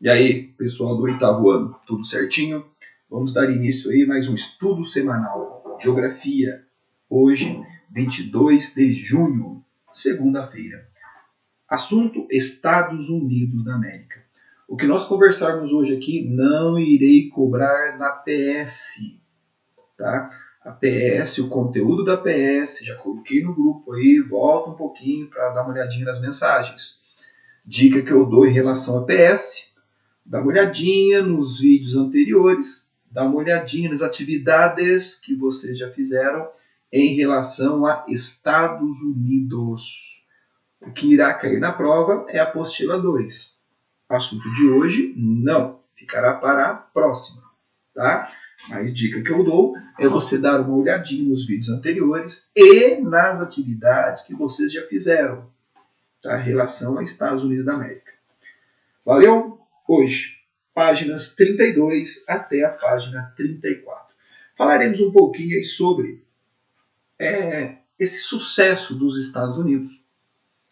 E aí, pessoal do 8º ano, tudo certinho? Vamos dar início aí a mais um estudo semanal. Geografia, hoje, 22 de junho, segunda-feira. Assunto Estados Unidos da América. O que nós conversarmos hoje aqui não irei cobrar na PS, tá? A PS, o conteúdo da PS, já coloquei no grupo aí, volta um pouquinho para dar uma olhadinha nas mensagens. Dica que eu dou em relação a PS, dá uma olhadinha nos vídeos anteriores, dá uma olhadinha nas atividades que vocês já fizeram em relação a Estados Unidos. O que irá cair na prova é a apostila 2. Assunto de hoje, não. Ficará para a próxima, tá? Mas dica que eu dou é você dar uma olhadinha nos vídeos anteriores e nas atividades que vocês já fizeram, tá? Em relação a Estados Unidos da América. Valeu? Hoje, páginas 32 até a página 34. Falaremos um pouquinho aí sobre esse sucesso dos Estados Unidos,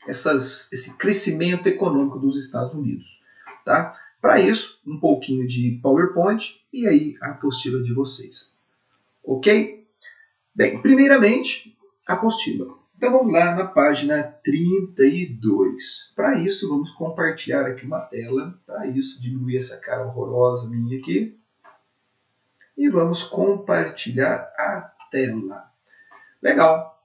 esse crescimento econômico dos Estados Unidos. Tá? Para isso, um pouquinho de PowerPoint e aí a apostila de vocês. Ok? Bem, primeiramente, a apostila. Então vamos lá na página 32. Para isso, vamos compartilhar aqui uma tela. Para isso, diminuir essa cara horrorosa minha aqui. E vamos compartilhar a tela. Legal.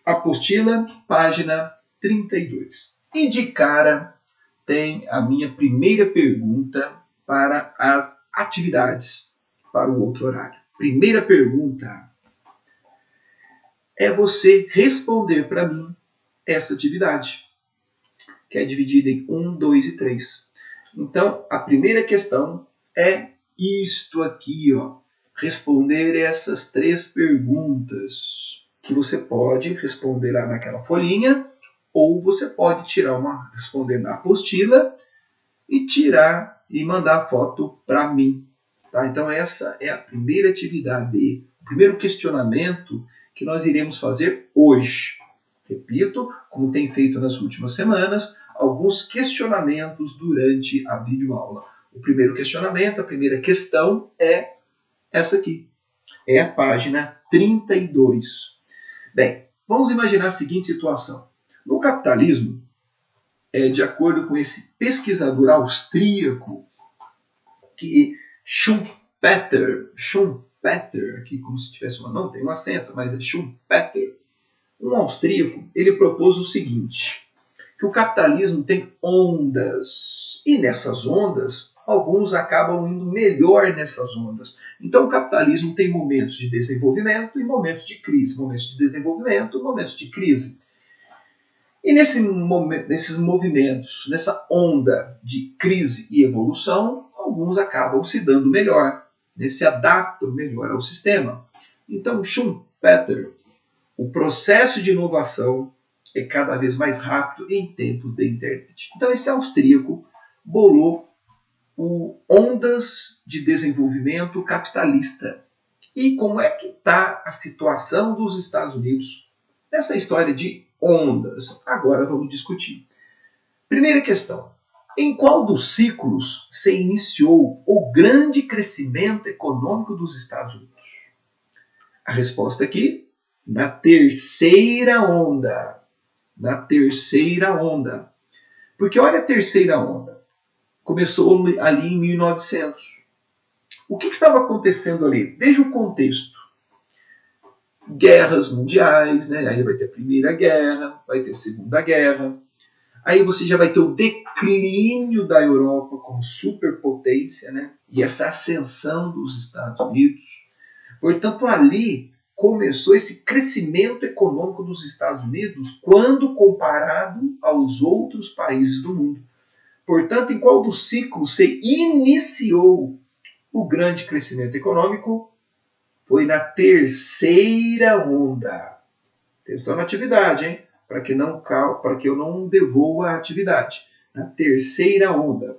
Apostila, página 32. E de cara tem a minha primeira pergunta para as atividades, para o outro horário. Primeira pergunta é você responder para mim essa atividade, que é dividida em 1, 2 e 3. Então, a primeira questão é isto aqui, ó. Responder essas 3 perguntas, que você pode responder lá naquela folhinha, ou você pode responder na apostila e tirar e mandar a foto para mim. Tá? Então, essa é a primeira atividade, o primeiro questionamento que nós iremos fazer hoje. Repito, como tem feito nas últimas semanas, alguns questionamentos durante a videoaula. O primeiro questionamento, a primeira questão é essa aqui. É a página 32. Bem, vamos imaginar a seguinte situação. No capitalismo, de acordo com esse pesquisador austríaco, que Schumpeter, aqui como se tivesse não tem um acento, mas é Schumpeter, um austríaco, ele propôs o seguinte, que o capitalismo tem ondas, e nessas ondas, alguns acabam indo melhor nessas ondas. Então o capitalismo tem momentos de desenvolvimento e momentos de crise, momentos de desenvolvimento e momentos de crise. E nesses movimentos, nessa onda de crise e evolução, alguns acabam se dando melhor, se adaptam melhor ao sistema. Então, Schumpeter, o processo de inovação é cada vez mais rápido em tempos da internet. Então, esse austríaco bolou ondas de desenvolvimento capitalista. E como é que está a situação dos Estados Unidos nessa história de ondas? Agora vamos discutir. Primeira questão. Em qual dos ciclos se iniciou o grande crescimento econômico dos Estados Unidos? A resposta aqui, na terceira onda. Na terceira onda. Porque olha a terceira onda. Começou ali em 1900. O que estava acontecendo ali? Veja o contexto. Guerras mundiais, né? Aí vai ter a Primeira Guerra, vai ter a Segunda Guerra. Aí você já vai ter o declínio da Europa como superpotência, né? E essa ascensão dos Estados Unidos. Portanto, ali começou esse crescimento econômico dos Estados Unidos quando comparado aos outros países do mundo. Portanto, em qual dos ciclos se iniciou o grande crescimento econômico? Foi na terceira onda. Atenção na atividade, hein? Para que eu não devolva a atividade. Na terceira onda.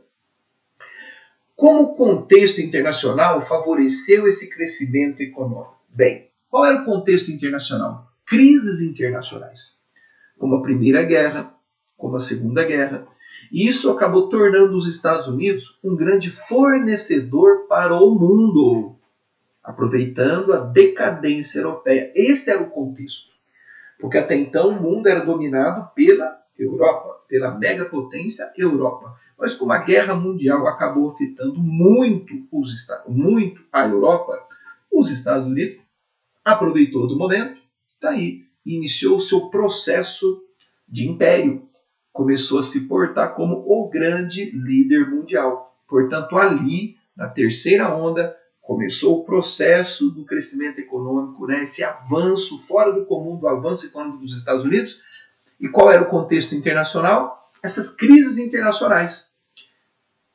Como o contexto internacional favoreceu esse crescimento econômico? Bem, qual era o contexto internacional? Crises internacionais, como a Primeira Guerra, como a Segunda Guerra. E isso acabou tornando os Estados Unidos um grande fornecedor para o mundo, aproveitando a decadência europeia. Esse era o contexto. Porque até então o mundo era dominado pela Europa, pela megapotência Europa. Mas como a guerra mundial acabou afetando muito a Europa, os Estados Unidos aproveitou do momento, daí iniciou o seu processo de império. Começou a se portar como o grande líder mundial. Portanto, ali, na terceira onda, começou o processo do crescimento econômico, né? Esse avanço fora do comum do avanço econômico dos Estados Unidos. E qual era o contexto internacional? Essas crises internacionais,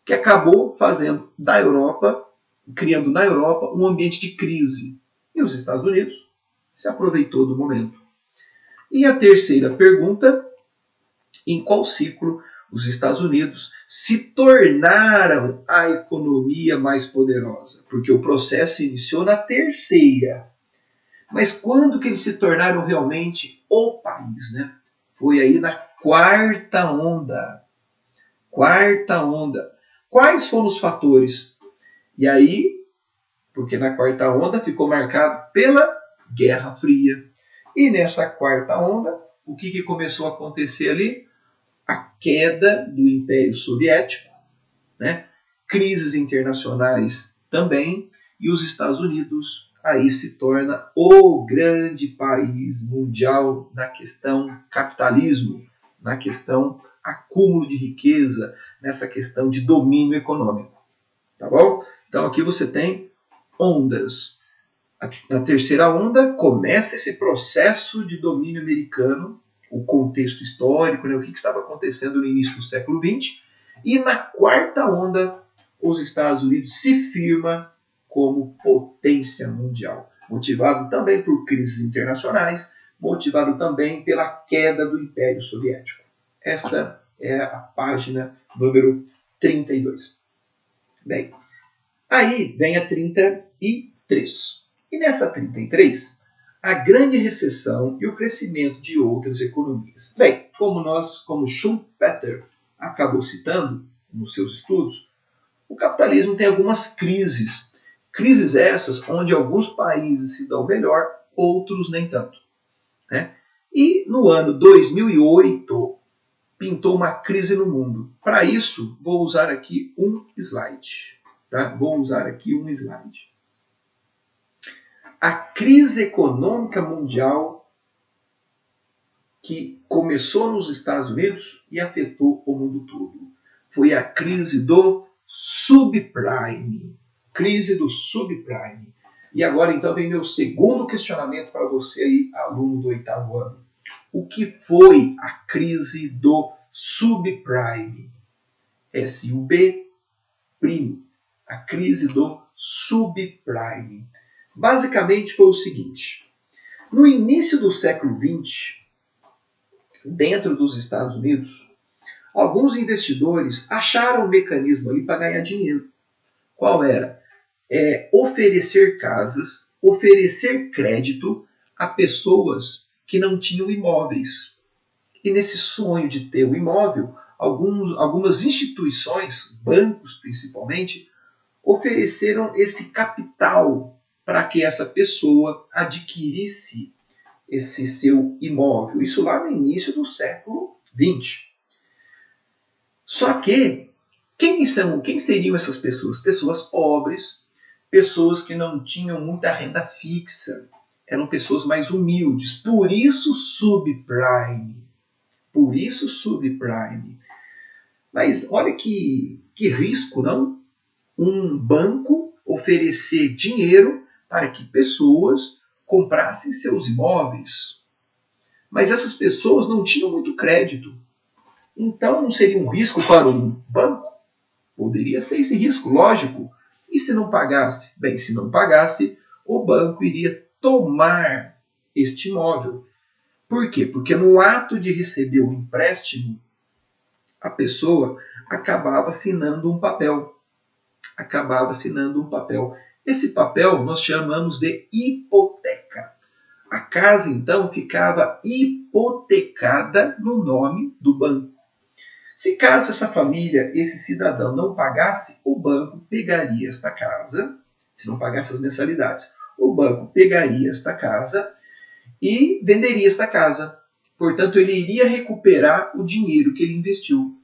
que acabou fazendo da Europa, criando na Europa um ambiente de crise. E os Estados Unidos se aproveitou do momento. E a terceira pergunta: em qual ciclo os Estados Unidos se tornaram a economia mais poderosa? Porque o processo iniciou na terceira. Mas quando que eles se tornaram realmente o país, né? Foi aí na quarta onda. Quarta onda. Quais foram os fatores? E aí, porque na quarta onda ficou marcado pela Guerra Fria. E nessa quarta onda, o que começou a acontecer ali? A queda do Império Soviético, né? Crises internacionais também, e os Estados Unidos aí se torna o grande país mundial na questão capitalismo, na questão acúmulo de riqueza, nessa questão de domínio econômico. Tá bom? Então aqui você tem ondas. Na terceira onda começa esse processo de domínio americano, o contexto histórico, né, o que estava acontecendo no início do século XX. E na quarta onda, os Estados Unidos se firma como potência mundial, motivado também por crises internacionais, motivado também pela queda do Império Soviético. Esta é a página número 32. Bem, aí vem a 33. E nessa 33, a grande recessão e o crescimento de outras economias. Bem, como Schumpeter acabou citando nos seus estudos, o capitalismo tem algumas crises. Crises essas onde alguns países se dão melhor, outros nem tanto, né? E no ano 2008, pintou uma crise no mundo. Para isso, vou usar aqui um slide. Tá? Vou usar aqui um slide. A crise econômica mundial que começou nos Estados Unidos e afetou o mundo todo. Foi a crise do subprime. Crise do subprime. E agora então vem meu segundo questionamento para você aí, aluno do 8º ano. O que foi a crise do subprime? SUB'. A crise do subprime. Basicamente foi o seguinte: no início do século XX, dentro dos Estados Unidos, alguns investidores acharam um mecanismo ali para ganhar dinheiro. Qual era? Oferecer casas, oferecer crédito a pessoas que não tinham imóveis. E nesse sonho de ter um imóvel, algumas instituições, bancos principalmente, ofereceram esse capital para que essa pessoa adquirisse esse seu imóvel. Isso lá no início do século XX. Só que, quem seriam essas pessoas? Pessoas pobres, pessoas que não tinham muita renda fixa, eram pessoas mais humildes. Por isso subprime. Por isso subprime. Mas olha que risco, não? Um banco oferecer dinheiro para que pessoas comprassem seus imóveis. Mas essas pessoas não tinham muito crédito. Então não seria um risco para um banco? Poderia ser esse risco, lógico. E se não pagasse? Bem, se não pagasse, o banco iria tomar este imóvel. Por quê? Porque no ato de receber o empréstimo, a pessoa acabava assinando um papel. Esse papel nós chamamos de hipoteca. A casa, então, ficava hipotecada no nome do banco. Se caso essa família, esse cidadão não pagasse, o banco pegaria esta casa, se não pagasse as mensalidades, o banco pegaria esta casa e venderia esta casa. Portanto, ele iria recuperar o dinheiro que ele investiu.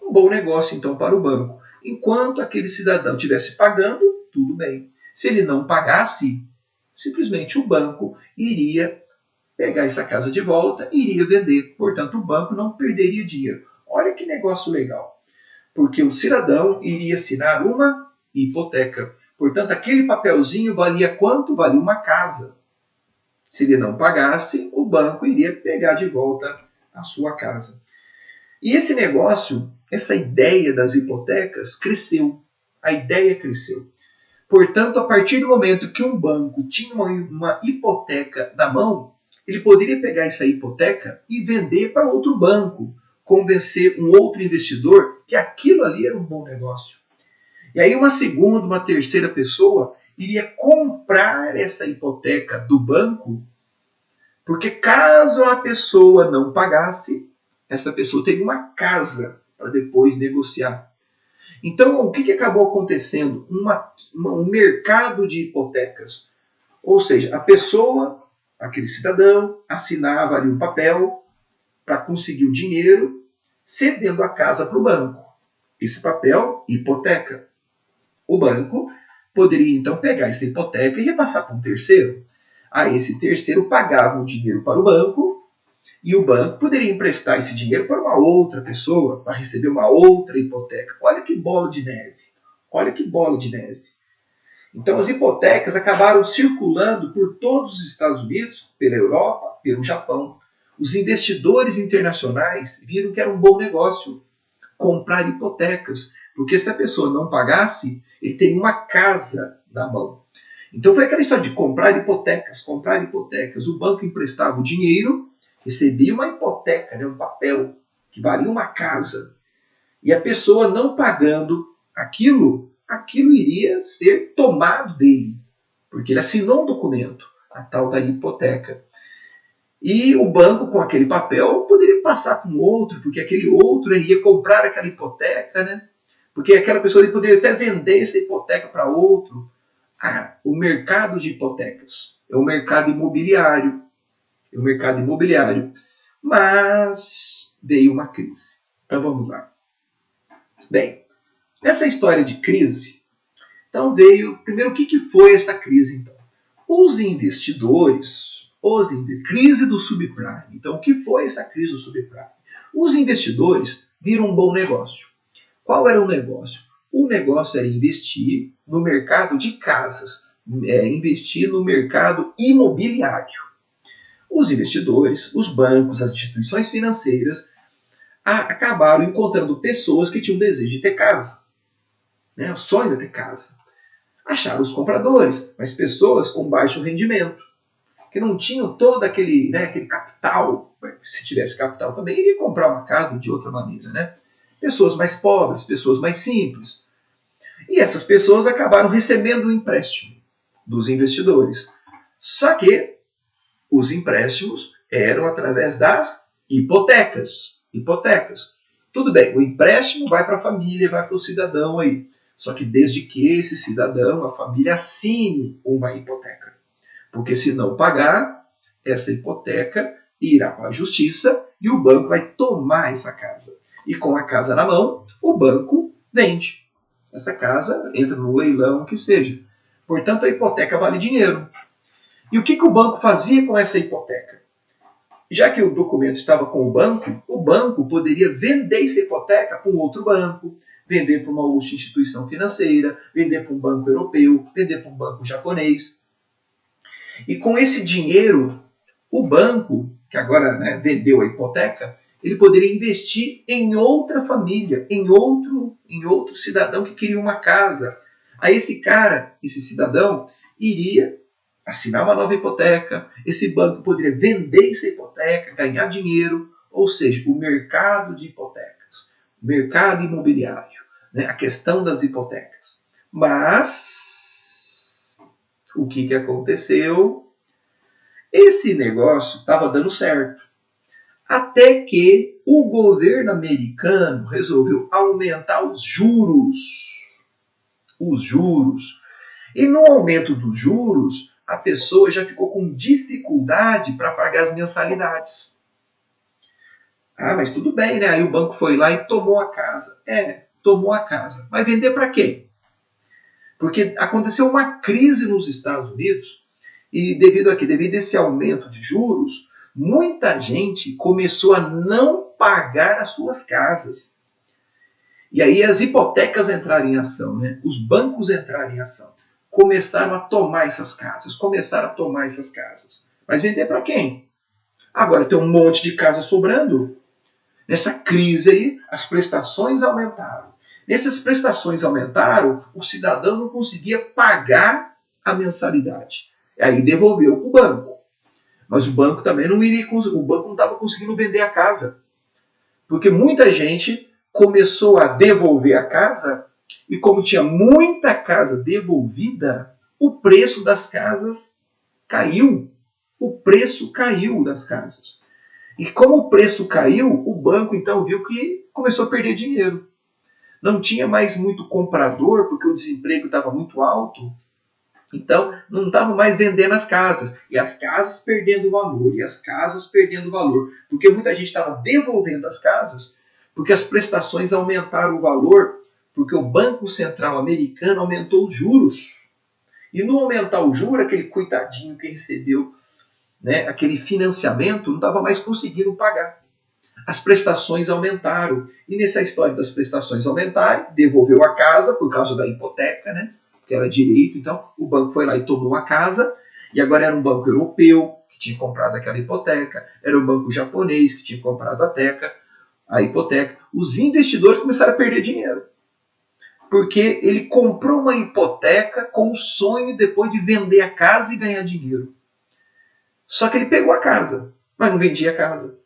Um bom negócio, então, para o banco. Enquanto aquele cidadão estivesse pagando, tudo bem. Se ele não pagasse, simplesmente o banco iria pegar essa casa de volta e iria vender. Portanto, o banco não perderia dinheiro. Olha que negócio legal. Porque o cidadão iria assinar uma hipoteca. Portanto, aquele papelzinho valia quanto? Valia uma casa. Se ele não pagasse, o banco iria pegar de volta a sua casa. E esse negócio, essa ideia das hipotecas cresceu. A ideia cresceu. Portanto, a partir do momento que um banco tinha uma hipoteca na mão, ele poderia pegar essa hipoteca e vender para outro banco, convencer um outro investidor que aquilo ali era um bom negócio. E aí uma segunda, uma terceira pessoa iria comprar essa hipoteca do banco, porque caso a pessoa não pagasse, essa pessoa teria uma casa para depois negociar. Então, o que acabou acontecendo? Um mercado de hipotecas. Ou seja, a pessoa, aquele cidadão, assinava ali um papel para conseguir o dinheiro, cedendo a casa para o banco. Esse papel, hipoteca. O banco poderia, então, pegar essa hipoteca e repassar para um terceiro. Aí esse terceiro pagava o dinheiro para o banco e o banco poderia emprestar esse dinheiro para uma outra pessoa, para receber uma outra hipoteca. Olha que bola de neve. Olha que bola de neve. Então as hipotecas acabaram circulando por todos os Estados Unidos, pela Europa, pelo Japão. Os investidores internacionais viram que era um bom negócio comprar hipotecas, porque se a pessoa não pagasse, ele teria uma casa na mão. Então foi aquela história de comprar hipotecas, comprar hipotecas. O banco emprestava o dinheiro, recebia uma hipoteca, um papel que valia uma casa. E a pessoa não pagando aquilo iria ser tomado dele, porque ele assinou um documento, a tal da hipoteca. E o banco, com aquele papel, poderia passar com outro, porque aquele outro iria comprar aquela hipoteca, né? Porque aquela pessoa poderia até vender essa hipoteca para outro. O mercado de hipotecas é o mercado imobiliário. É o mercado imobiliário. Mas veio uma crise. Então vamos lá. Bem, nessa história de crise, então veio, primeiro, o que foi essa crise então? Os investidores, crise do subprime. Então, o que foi essa crise do subprime? Os investidores viram um bom negócio. Qual era o negócio? O negócio era investir no mercado de casas, investir no mercado imobiliário. Os investidores, os bancos, as instituições financeiras acabaram encontrando pessoas que tinham desejo de ter casa, o sonho de ter casa. Acharam os compradores, mas pessoas com baixo rendimento, que não tinham todo aquele capital. Se tivesse capital também, iria comprar uma casa de outra maneira, né? Pessoas mais pobres, pessoas mais simples. E essas pessoas acabaram recebendo um empréstimo dos investidores. Só que os empréstimos eram através das hipotecas. Tudo bem, o empréstimo vai para a família, vai para o cidadão aí. Só que desde que esse cidadão, a família, assine uma hipoteca. Porque se não pagar, essa hipoteca irá para a justiça e o banco vai tomar essa casa. E com a casa na mão, o banco vende. Essa casa entra no leilão, que seja. Portanto, a hipoteca vale dinheiro. E o que o banco fazia com essa hipoteca? Já que o documento estava com o banco poderia vender essa hipoteca para um outro banco, vender para uma outra instituição financeira, vender para um banco europeu, vender para um banco japonês. E com esse dinheiro, o banco, que agora vendeu a hipoteca, ele poderia investir em outra família, em outro cidadão que queria uma casa. Aí esse cidadão, iria assinar uma nova hipoteca, esse banco poderia vender essa hipoteca, ganhar dinheiro, ou seja, o mercado de hipotecas, o mercado imobiliário, a questão das hipotecas. Mas o que aconteceu? Esse negócio estava dando certo. Até que o governo americano resolveu aumentar os juros. Os juros. E no aumento dos juros, a pessoa já ficou com dificuldade para pagar as mensalidades. Ah, mas tudo bem, né? Aí o banco foi lá e tomou a casa. Tomou a casa. Vai vender para quê? Porque aconteceu uma crise nos Estados Unidos e devido a esse aumento de juros, muita gente começou a não pagar as suas casas. E aí as hipotecas entraram em ação, né? Os bancos entraram em ação. Começaram a tomar essas casas, Mas vender para quem? Agora tem um monte de casa sobrando. Nessa crise aí, as prestações aumentaram. Nessas prestações aumentaram, o cidadão não conseguia pagar a mensalidade. Aí devolveu para o banco. Mas o banco também não estava conseguindo vender a casa. Porque muita gente começou a devolver a casa e como tinha muita casa devolvida, o preço das casas caiu. O preço caiu das casas. E como o preço caiu, o banco então viu que começou a perder dinheiro. Não tinha mais muito comprador, porque o desemprego estava muito alto. Então, não estavam mais vendendo as casas. E as casas perdendo valor. Porque muita gente estava devolvendo as casas, porque as prestações aumentaram o valor, porque o Banco Central americano aumentou os juros. E no aumentar o juro, aquele coitadinho que recebeu, né, aquele financiamento, não estava mais conseguindo pagar. As prestações aumentaram. E nessa história das prestações aumentarem, devolveu a casa por causa da hipoteca, né? Que era direito. Então, o banco foi lá e tomou a casa. E agora era um banco europeu que tinha comprado aquela hipoteca. Era um banco japonês que tinha comprado a hipoteca. Os investidores começaram a perder dinheiro. Porque ele comprou uma hipoteca com o sonho depois de vender a casa e ganhar dinheiro. Só que ele pegou a casa, mas não vendia a casa.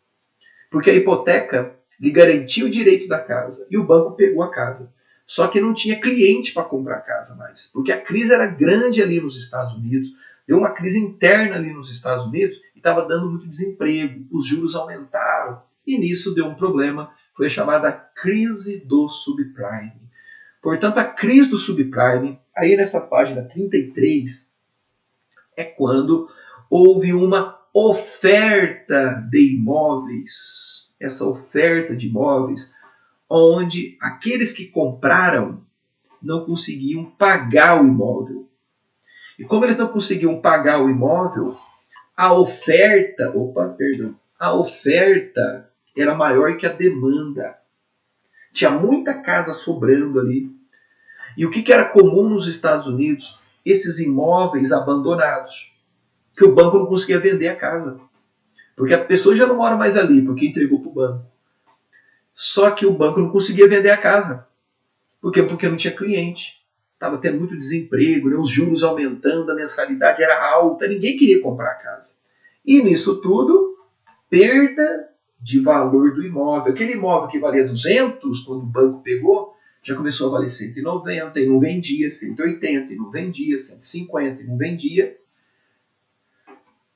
Porque a hipoteca lhe garantia o direito da casa. E o banco pegou a casa. Só que não tinha cliente para comprar a casa mais. Porque a crise era grande ali nos Estados Unidos. Deu uma crise interna ali nos Estados Unidos e estava dando muito desemprego. Os juros aumentaram. E nisso deu um problema. Foi a chamada crise do subprime. Portanto, a crise do subprime, aí nessa página 33, é quando houve uma oferta de imóveis. Essa oferta de imóveis, onde aqueles que compraram não conseguiam pagar o imóvel. E como eles não conseguiam pagar o imóvel, a oferta era maior que a demanda. Tinha muita casa sobrando ali. E o que era comum nos Estados Unidos? Esses imóveis abandonados, que o banco não conseguia vender a casa. Porque a pessoa já não mora mais ali, porque entregou para o banco. Só que o banco não conseguia vender a casa. Por quê? Porque não tinha cliente. Estava tendo muito desemprego, né? Os juros aumentando, a mensalidade era alta, ninguém queria comprar a casa. E nisso tudo, perda de valor do imóvel. Aquele imóvel que valia 200 quando o banco pegou, já começou a valer 190 e não vendia, 180 e não vendia, 150 e não vendia.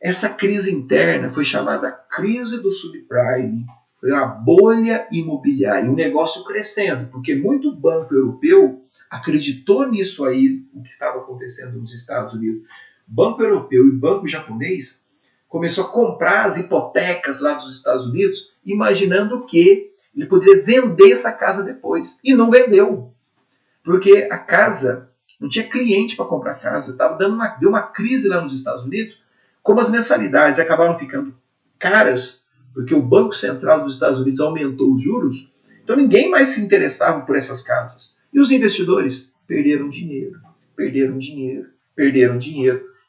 Essa crise interna foi chamada crise do subprime. Foi uma bolha imobiliária, um negócio crescendo, porque muito banco europeu acreditou nisso aí, o que estava acontecendo nos Estados Unidos. Banco europeu e banco japonês começou a comprar as hipotecas lá dos Estados Unidos, imaginando que ele poderia vender essa casa depois. E não vendeu. Porque a casa, não tinha cliente para comprar a casa. Deu uma crise lá nos Estados Unidos, como as mensalidades acabaram ficando caras, porque o Banco Central dos Estados Unidos aumentou os juros, então ninguém mais se interessava por essas casas. E os investidores perderam dinheiro.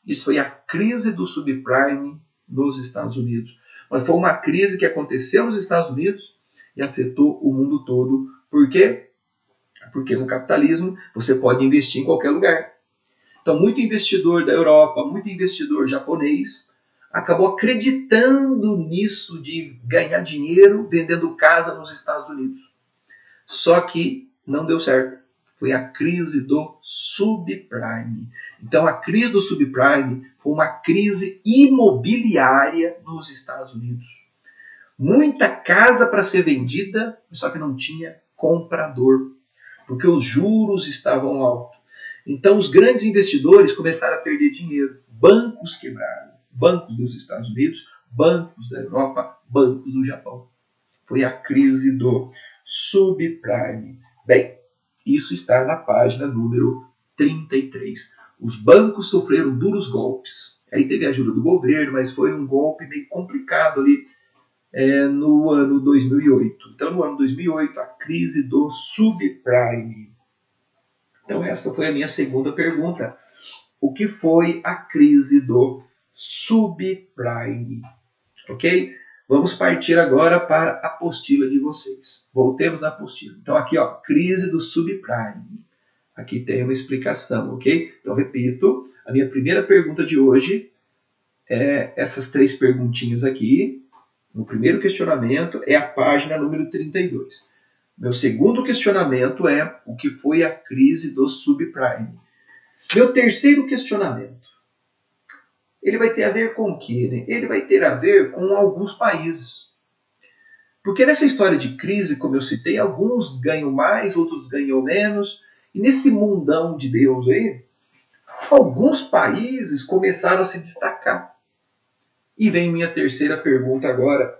Isso foi a crise do subprime nos Estados Unidos. Mas foi uma crise que aconteceu nos Estados Unidos e afetou o mundo todo. Por quê? Porque no capitalismo você pode investir em qualquer lugar. Então, muito investidor da Europa, muito investidor japonês, acabou acreditando nisso de ganhar dinheiro vendendo casa nos Estados Unidos. Só que não deu certo. Foi a crise do subprime. Então, a crise do subprime foi uma crise imobiliária nos Estados Unidos. muita casa para ser vendida, só que não tinha comprador, porque os juros estavam altos. Então os grandes investidores começaram a perder dinheiro. Bancos quebraram. Bancos dos Estados Unidos, bancos da Europa, bancos do Japão. Foi a crise do subprime. Bem, isso está na página número 33. Os bancos sofreram duros golpes. Aí teve a ajuda do governo, mas foi um golpe meio complicado ali no ano 2008. Então, no ano 2008, a crise do subprime. Então, essa foi a minha segunda pergunta. O que foi a crise do subprime? Ok? Vamos partir agora para a apostila de vocês. Voltemos na apostila. Então, aqui, ó, crise do subprime. Aqui tem uma explicação, ok? Então, repito, a minha primeira pergunta de hoje é essas 3 perguntinhas aqui. No primeiro questionamento é a página número 32. Meu segundo questionamento é o que foi a crise do subprime. Meu terceiro questionamento, ele vai ter a ver com o quê? Né? Ele vai ter a ver com alguns países. Porque nessa história de crise, como eu citei, alguns ganham mais, outros ganham menos. E nesse mundão de Deus aí, alguns países começaram a se destacar. E vem minha terceira pergunta agora.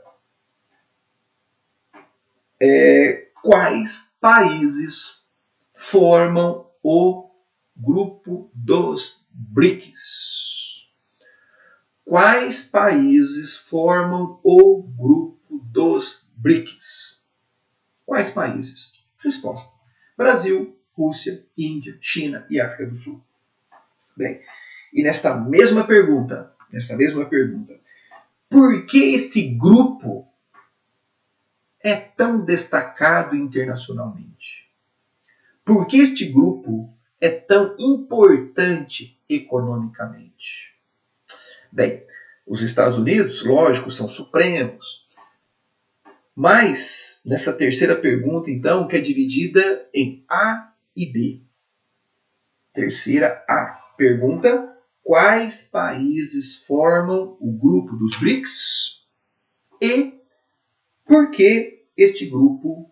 Quais países formam o grupo dos BRICS? Quais países formam o grupo dos BRICS? Quais países? Resposta: Brasil, Rússia, Índia, China e África do Sul. Bem, e nesta mesma pergunta, por que esse grupo é tão destacado internacionalmente? Por que este grupo é tão importante economicamente? Bem, os Estados Unidos, lógico, são supremos. Mas, nessa terceira pergunta, então, que é dividida em A e B. Terceira A. Pergunta: quais países formam o grupo dos BRICS? E por que este grupo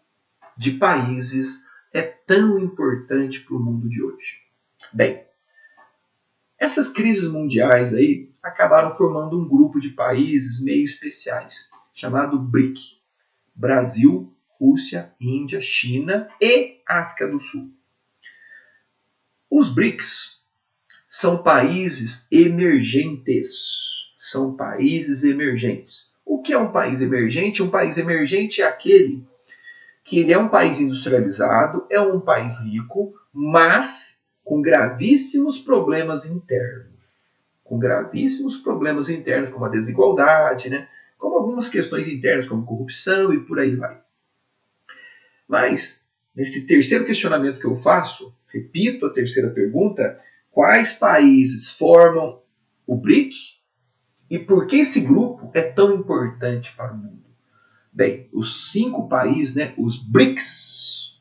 de países é tão importante para o mundo de hoje? Bem, essas crises mundiais aí acabaram formando um grupo de países meio especiais, chamado BRIC. Brasil, Rússia, Índia, China e África do Sul. Os BRICS são países emergentes. São países emergentes. O que é um país emergente? Um país emergente é aquele que ele é um país industrializado, é um país rico, mas com gravíssimos problemas internos. Com gravíssimos problemas internos, como a desigualdade, né? Como algumas questões internas, como corrupção e por aí vai. Mas, nesse terceiro questionamento que eu faço, repito a terceira pergunta: quais países formam o BRIC e por que esse grupo é tão importante para o mundo? Bem, os 5 países, né, os BRICS.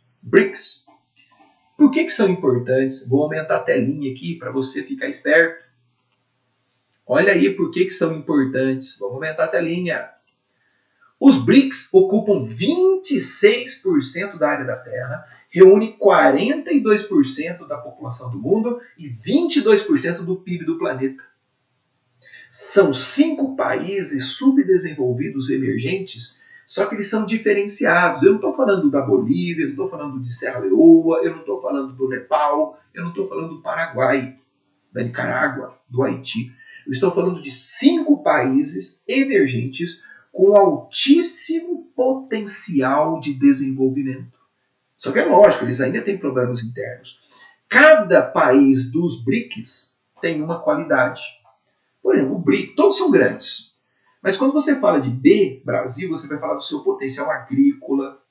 Por que são importantes? Vou aumentar a telinha aqui para você ficar esperto. Olha aí por que são importantes. Vamos aumentar a telinha. Os BRICS ocupam 26% da área da Terra, reúne 42% da população do mundo e 22% do PIB do planeta. São 5 países subdesenvolvidos emergentes, só que eles são diferenciados. Eu não estou falando da Bolívia, eu não estou falando de Serra Leoa, eu não estou falando do Nepal, eu não estou falando do Paraguai, da Nicarágua, do Haiti. Eu estou falando de 5 países emergentes com altíssimo potencial de desenvolvimento. Só que é lógico, eles ainda têm problemas internos. Cada país dos BRICS tem uma qualidade. Por exemplo, o BRIC, todos são grandes. Mas quando você fala de B, Brasil, você vai falar do seu potencial agrícola,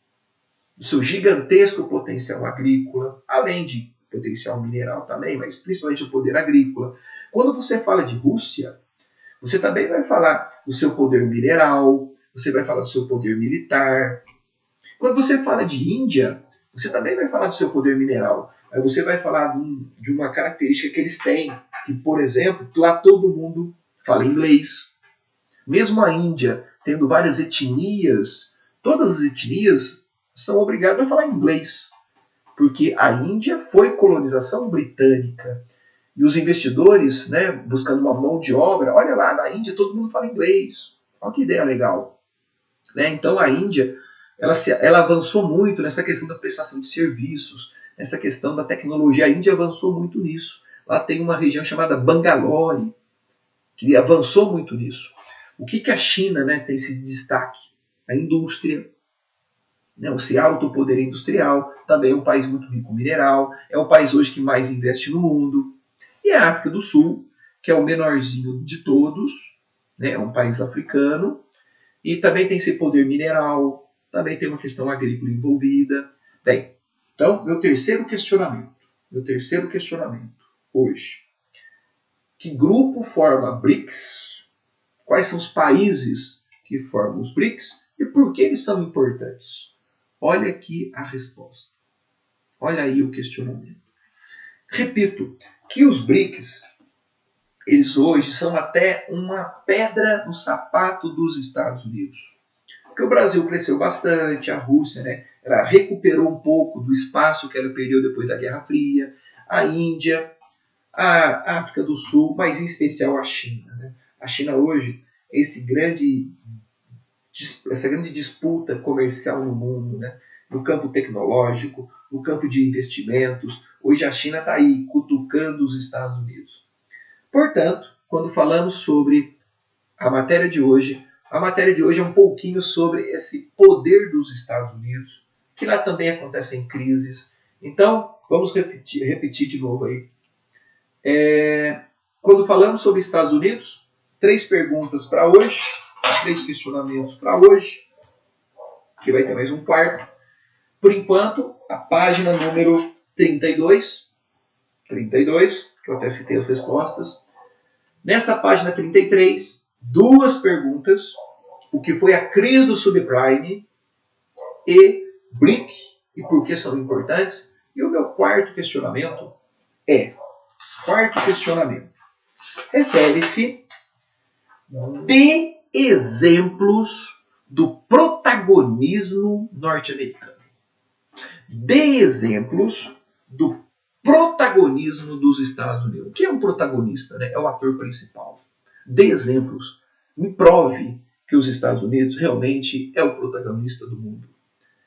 do seu gigantesco potencial agrícola, além de potencial mineral também, mas principalmente o poder agrícola. Quando você fala de Rússia, você também vai falar do seu poder mineral, você vai falar do seu poder militar. Quando você fala de Índia, você também vai falar do seu poder mineral. Aí você vai falar de uma característica que eles têm, que, por exemplo, lá todo mundo fala inglês. Mesmo a Índia tendo várias etnias, todas as etnias são obrigadas a falar inglês, porque a Índia foi colonização britânica. E os investidores, né, buscando uma mão de obra, olha lá, na Índia todo mundo fala inglês. Olha que ideia legal. Né? Então a Índia ela avançou muito nessa questão da prestação de serviços, nessa questão da tecnologia. A Índia avançou muito nisso. Lá tem uma região chamada Bangalore, que avançou muito nisso. O que a China, né, tem esse destaque? A indústria, né, esse alto poder industrial, também é um país muito rico em mineral, é o país hoje que mais investe no mundo. E a África do Sul, que é o menorzinho de todos, né, é um país africano, e também tem esse poder mineral, também tem uma questão agrícola envolvida. Bem, então, meu terceiro questionamento hoje. Que grupo forma BRICS? Quais são os países que formam os BRICS e por que eles são importantes? Olha aqui a resposta. Olha aí o questionamento. Repito, que os BRICS, eles hoje são até uma pedra no sapato dos Estados Unidos. Porque o Brasil cresceu bastante, a Rússia, né, ela recuperou um pouco do espaço que ela perdeu depois da Guerra Fria, a Índia, a África do Sul, mas em especial a China. Né? A China hoje é essa grande disputa comercial no mundo, né? No campo tecnológico, no campo de investimentos. Hoje a China está aí cutucando os Estados Unidos. Portanto, quando falamos sobre a matéria de hoje é um pouquinho sobre esse poder dos Estados Unidos, que lá também acontecem crises. Então, vamos repetir de novo aí. Quando falamos sobre Estados Unidos, 3 perguntas para hoje, 3 questionamentos para hoje, que vai ter mais um quarto. Por enquanto, a página número 32, que eu até citei as respostas. Nesta página 33, 2 perguntas. O que foi a crise do subprime e BRIC e por que são importantes. E o meu quarto questionamento refere-se de exemplos do protagonismo norte-americano. De exemplos do protagonismo dos Estados Unidos. O que é um protagonista? Né? É o ator principal. Dê exemplos. Me prove que os Estados Unidos realmente é o protagonista do mundo.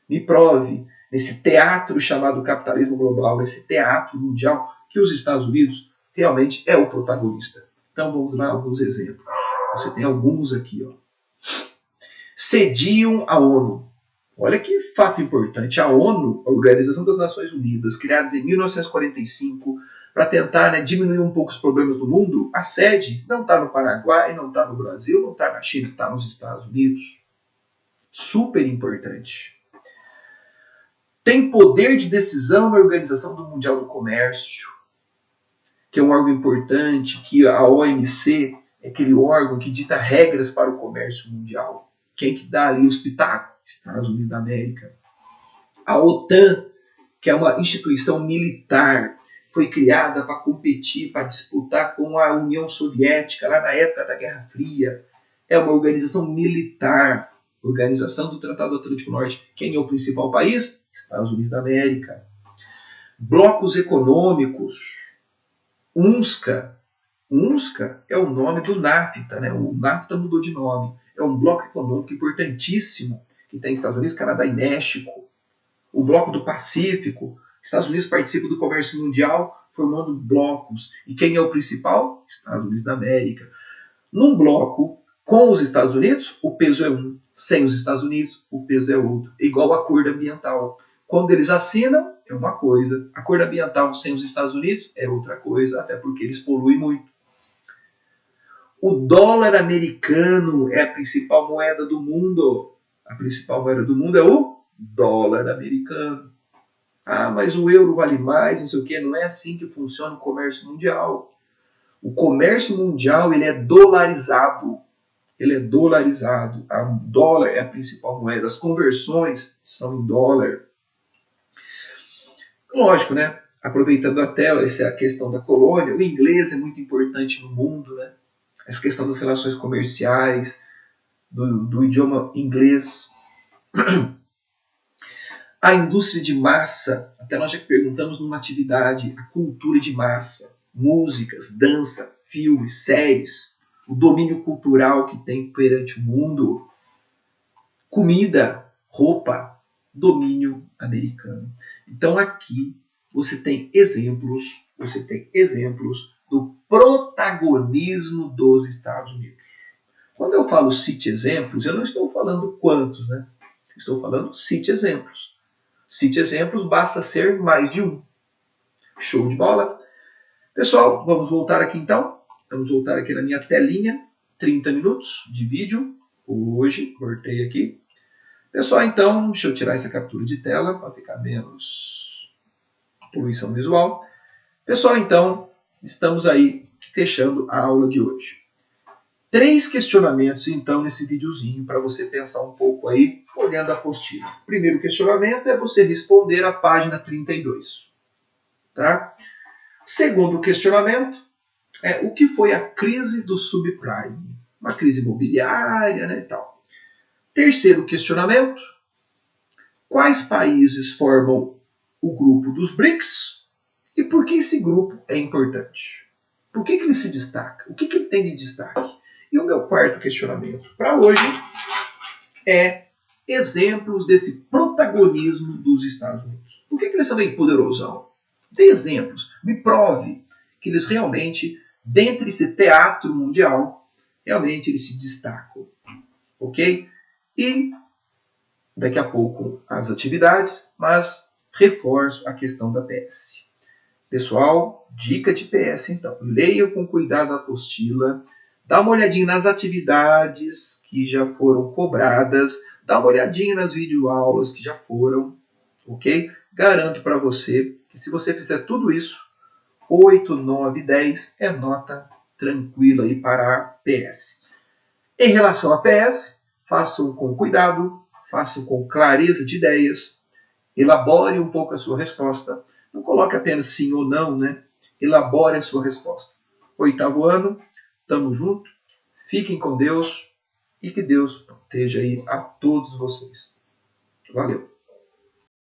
Me prove, nesse teatro chamado capitalismo global, nesse teatro mundial, que os Estados Unidos realmente é o protagonista. Então vamos lá alguns exemplos. Você tem alguns aqui. Ó. Cediam a ONU. Olha que fato importante. A ONU, a Organização das Nações Unidas, criada em 1945, para tentar diminuir um pouco os problemas do mundo, a sede não está no Paraguai, não está no Brasil, não está na China, está nos Estados Unidos. Super importante. Tem poder de decisão na Organização Mundial do Comércio, que é um órgão importante, que a OMC é aquele órgão que dita regras para o comércio mundial. Quem que dá ali os pitacos? Estados Unidos da América. A OTAN, que é uma instituição militar, foi criada para competir, para disputar com a União Soviética, lá na época da Guerra Fria. É uma organização militar, organização do Tratado Atlântico Norte. Quem é o principal país? Estados Unidos da América. Blocos econômicos. UNSCA. UNSCA é o nome do NAFTA, né? O NAFTA mudou de nome. É um bloco econômico importantíssimo que tem Estados Unidos, Canadá e México. O bloco do Pacífico. Estados Unidos participa do comércio mundial formando blocos. E quem é o principal? Estados Unidos da América. Num bloco com os Estados Unidos, o peso é um. Sem os Estados Unidos, o peso é outro. É igual ao acordo ambiental. Quando eles assinam, é uma coisa. Acordo ambiental sem os Estados Unidos é outra coisa, até porque eles poluem muito. O dólar americano é a principal moeda do mundo. A principal moeda do mundo é o dólar americano. Ah, mas o euro vale mais, não sei o quê. Não é assim que funciona o comércio mundial. O comércio mundial ele é dolarizado. Ele é dolarizado. O dólar é a principal moeda. As conversões são em dólar. Lógico, né? Aproveitando até essa questão da colônia, o inglês é muito importante no mundo, né? Essa questão das relações comerciais. do idioma inglês. A indústria de massa, até nós já perguntamos numa atividade, a cultura de massa, músicas, dança, filmes, séries, o domínio cultural que tem perante o mundo, comida, roupa, domínio americano. Então aqui você tem exemplos do protagonismo dos Estados Unidos. Quando eu falo cite exemplos, eu não estou falando quantos, né? Estou falando cite exemplos. Cite exemplos, basta ser mais de um. Show de bola? Pessoal, vamos voltar aqui então. Vamos voltar aqui na minha telinha. 30 minutos de vídeo. Hoje, cortei aqui. Pessoal, então, deixa eu tirar essa captura de tela para ficar menos poluição visual. Pessoal, então, estamos aí fechando a aula de hoje. 3 questionamentos, então, nesse videozinho, para você pensar um pouco aí, olhando a apostila. O primeiro questionamento é você responder a página 32. Tá? Segundo questionamento é o que foi a crise do subprime? Uma crise imobiliária, né, e tal. Terceiro questionamento, quais países formam o grupo dos BRICS e por que esse grupo é importante? Por que ele se destaca? O que ele tem de destaque? E o meu quarto questionamento para hoje é exemplos desse protagonismo dos Estados Unidos. Por que eles são bem poderosão? Dê exemplos. Me prove que eles realmente, dentre esse teatro mundial, realmente eles se destacam. Ok? E daqui a pouco as atividades, mas reforço a questão da PS. Pessoal, dica de PS então. Leia com cuidado a apostila. Dá uma olhadinha nas atividades que já foram cobradas. Dá uma olhadinha nas videoaulas que já foram. Ok? Garanto para você que se você fizer tudo isso, 8, 9, 10 é nota tranquila aí para a PS. Em relação a PS, façam com cuidado, façam com clareza de ideias, elabore um pouco a sua resposta. Não coloque apenas sim ou não, né? Elabore a sua resposta. 8º ano, tamo junto, fiquem com Deus e que Deus proteja aí a todos vocês. Valeu!